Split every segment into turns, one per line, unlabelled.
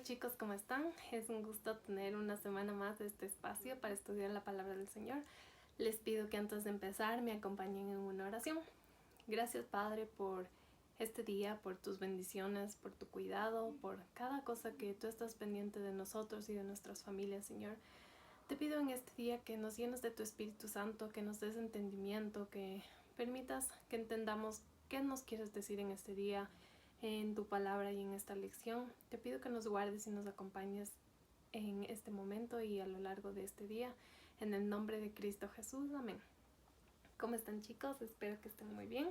chicos, ¿cómo están? Es un gusto tener una semana más de este espacio para estudiar la palabra del Señor. Les pido que antes de empezar me acompañen en una oración. Gracias, Padre, por este día, por tus bendiciones, por tu cuidado, por cada cosa que tú estás pendiente de nosotros y de nuestras familias, Señor. Te pido en este día que nos llenes de tu Espíritu Santo, que nos des entendimiento, que permitas que entendamos qué nos quieres decir en este día, en tu palabra y en esta lección. Te pido que nos guardes y nos acompañes en este momento y a lo largo de este día. En el nombre de Cristo Jesús. Amén. ¿Cómo están, chicos? Espero que estén muy bien.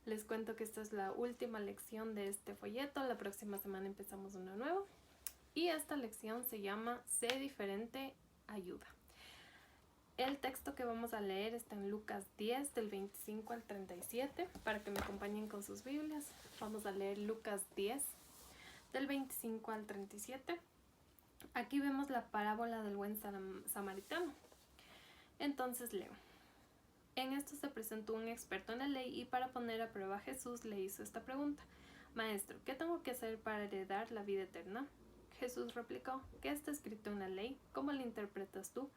Les cuento que esta es la última lección de este folleto. La próxima semana empezamos uno nuevo. Y esta lección se llama Sé diferente, ayuda. El texto que vamos a leer está en Lucas 10 del 25 al 37. Para que me acompañen con sus Biblias, vamos a leer Lucas 10 del 25 al 37. Aquí vemos la parábola del buen samaritano. Entonces leo. En esto se presentó un experto en la ley y para poner a prueba a Jesús le hizo esta pregunta: Maestro, ¿qué tengo que hacer para heredar la vida eterna? Jesús replicó: ¿Qué está escrito en la ley? ¿Cómo la interpretas tú?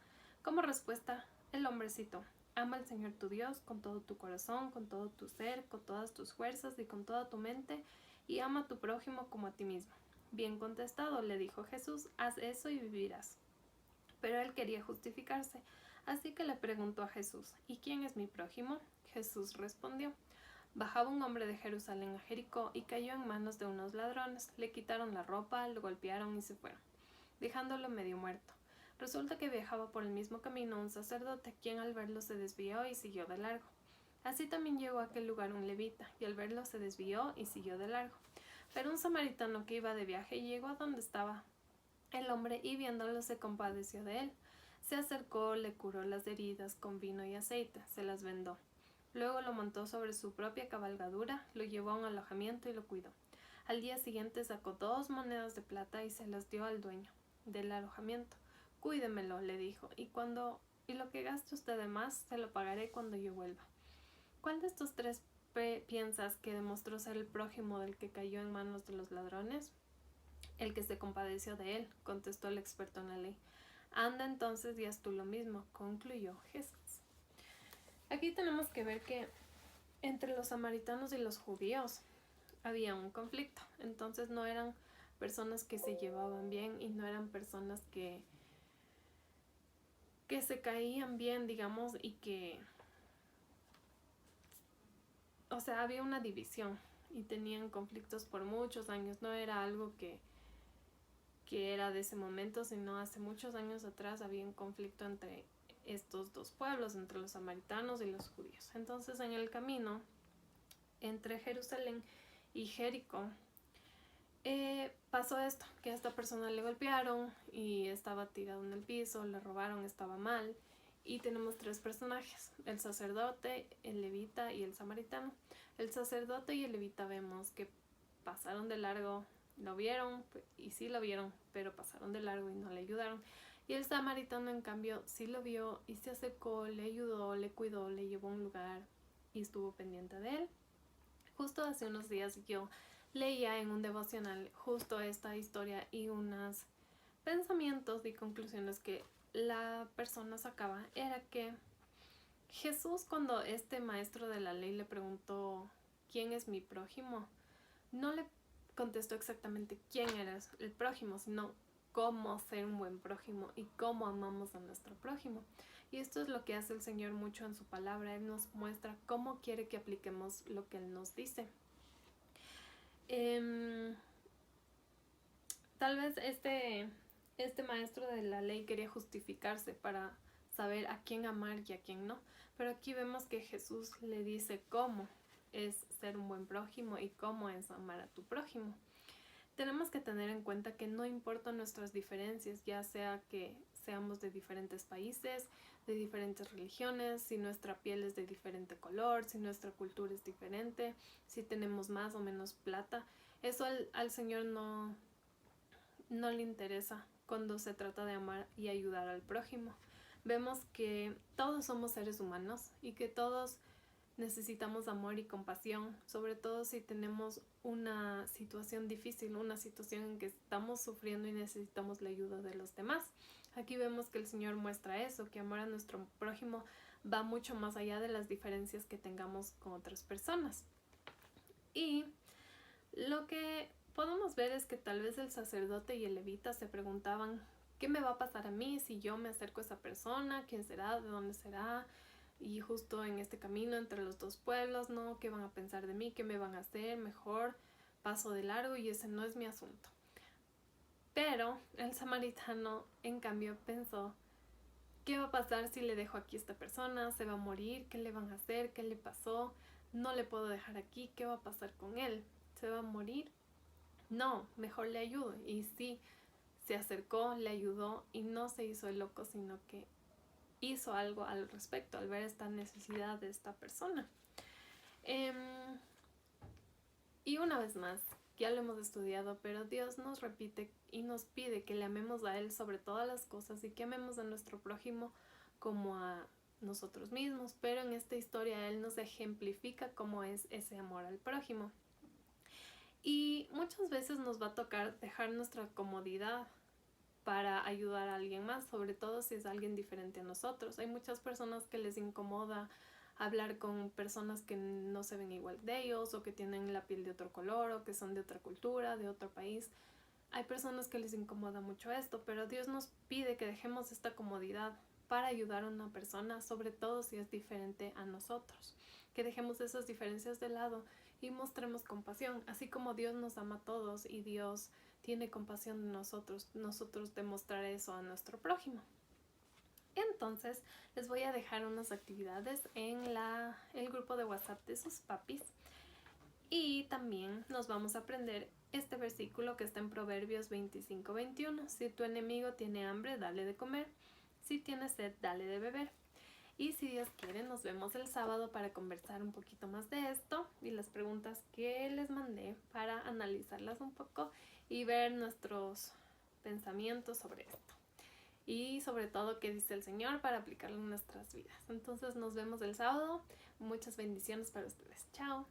Como respuesta, el hombre citó: Ama al Señor tu Dios con todo tu corazón, con todo tu ser, con todas tus fuerzas y con toda tu mente, y ama a tu prójimo como a ti mismo. Bien contestado, le dijo Jesús, haz eso y vivirás. Pero él quería justificarse, así que le preguntó a Jesús: ¿Y quién es mi prójimo? Jesús respondió: Bajaba un hombre de Jerusalén a Jericó y cayó en manos de unos ladrones. Le quitaron la ropa, lo golpearon y se fueron, dejándolo medio muerto. Resulta que viajaba por el mismo camino un sacerdote, quien al verlo se desvió y siguió de largo. Así también llegó a aquel lugar un levita, y al verlo se desvió y siguió de largo. Pero un samaritano que iba de viaje llegó a donde estaba el hombre y viéndolo se compadeció de él. Se acercó, le curó las heridas con vino y aceite, se las vendó. Luego lo montó sobre su propia cabalgadura, lo llevó a un alojamiento y lo cuidó. Al día siguiente sacó 2 monedas de plata y se las dio al dueño del alojamiento. Cuídemelo, le dijo, y lo que gaste usted de más se lo pagaré cuando yo vuelva. ¿Cuál de estos 3 piensas que demostró ser el prójimo del que cayó en manos de los ladrones? El que se compadeció de él, contestó el experto en la ley. Anda entonces y haz tú lo mismo, concluyó Jesús. Aquí tenemos que ver que entre los samaritanos y los judíos había un conflicto. Entonces no eran personas que se llevaban bien y no eran personas que se caían bien, digamos, y que, o sea, había una división y tenían conflictos por muchos años. No era algo que era de ese momento, sino hace muchos años atrás había un conflicto entre estos dos pueblos, entre los samaritanos y los judíos. Entonces, en el camino entre Jerusalén y Jericó, pasó esto, que a esta persona le golpearon y estaba tirado en el piso, le robaron, estaba mal. Y tenemos 3 personajes: el sacerdote, el levita y el samaritano. El sacerdote y el levita vemos que pasaron de largo, lo vieron y sí lo vieron, pero pasaron de largo y no le ayudaron. Y el samaritano, en cambio, sí lo vio y se acercó, le ayudó, le cuidó, le llevó a un lugar y estuvo pendiente de él. Justo hace unos días yo leía en un devocional justo esta historia y unos pensamientos y conclusiones que la persona sacaba era que Jesús, cuando este maestro de la ley le preguntó ¿quién es mi prójimo?, no le contestó exactamente quién era el prójimo, sino cómo ser un buen prójimo y cómo amamos a nuestro prójimo. Y esto es lo que hace el Señor mucho en su palabra. Él nos muestra cómo quiere que apliquemos lo que Él nos dice. Tal vez este maestro de la ley quería justificarse para saber a quién amar y a quién no. Pero aquí vemos que Jesús le dice cómo es ser un buen prójimo y cómo es amar a tu prójimo. Tenemos que tener en cuenta que no importan nuestras diferencias, ya sea que seamos de diferentes países, de diferentes religiones, si nuestra piel es de diferente color, si nuestra cultura es diferente, si tenemos más o menos plata. Eso al Señor no le interesa cuando se trata de amar y ayudar al prójimo. Vemos que todos somos seres humanos y que todos necesitamos amor y compasión, sobre todo si tenemos una situación difícil, una situación en que estamos sufriendo y necesitamos la ayuda de los demás. Aquí vemos que el Señor muestra eso, que amor a nuestro prójimo va mucho más allá de las diferencias que tengamos con otras personas. Y lo que podemos ver es que tal vez el sacerdote y el levita se preguntaban, ¿qué me va a pasar a mí si yo me acerco a esa persona? ¿Quién será? ¿De dónde será? Y justo en este camino entre los dos pueblos, ¿no? ¿Qué van a pensar de mí? ¿Qué me van a hacer? Mejor paso de largo y ese no es mi asunto. Pero el samaritano, en cambio, pensó, ¿qué va a pasar si le dejo aquí a esta persona? ¿Se va a morir? ¿Qué le van a hacer? ¿Qué le pasó? No le puedo dejar aquí. ¿Qué va a pasar con él? ¿Se va a morir? No, mejor le ayudo. Y sí, se acercó, le ayudó y no se hizo el loco, sino que hizo algo al respecto al ver esta necesidad de esta persona. Y una vez más, ya lo hemos estudiado, pero Dios nos repite y nos pide que le amemos a Él sobre todas las cosas y que amemos a nuestro prójimo como a nosotros mismos, pero en esta historia Él nos ejemplifica cómo es ese amor al prójimo. Y muchas veces nos va a tocar dejar nuestra comodidad para ayudar a alguien más, sobre todo si es alguien diferente a nosotros. Hay muchas personas que les incomoda hablar con personas que no se ven igual de ellos, o que tienen la piel de otro color, o que son de otra cultura, de otro país. Hay personas que les incomoda mucho esto, pero Dios nos pide que dejemos esta comodidad para ayudar a una persona, sobre todo si es diferente a nosotros. Que dejemos esas diferencias de lado y mostremos compasión, así como Dios nos ama a todos y Dios tiene compasión de nosotros demostrar eso a nuestro prójimo. Entonces les voy a dejar unas actividades en el grupo de WhatsApp de sus papis, y también nos vamos a aprender este versículo que está en Proverbios 25:21. Si tu enemigo tiene hambre, dale de comer. Si tiene sed, dale de beber. Y si Dios quiere, nos vemos el sábado para conversar un poquito más de esto y las preguntas que les mandé para analizarlas un poco y ver nuestros pensamientos sobre esto. Y sobre todo qué dice el Señor para aplicarlo en nuestras vidas. Entonces nos vemos el sábado. Muchas bendiciones para ustedes. Chao.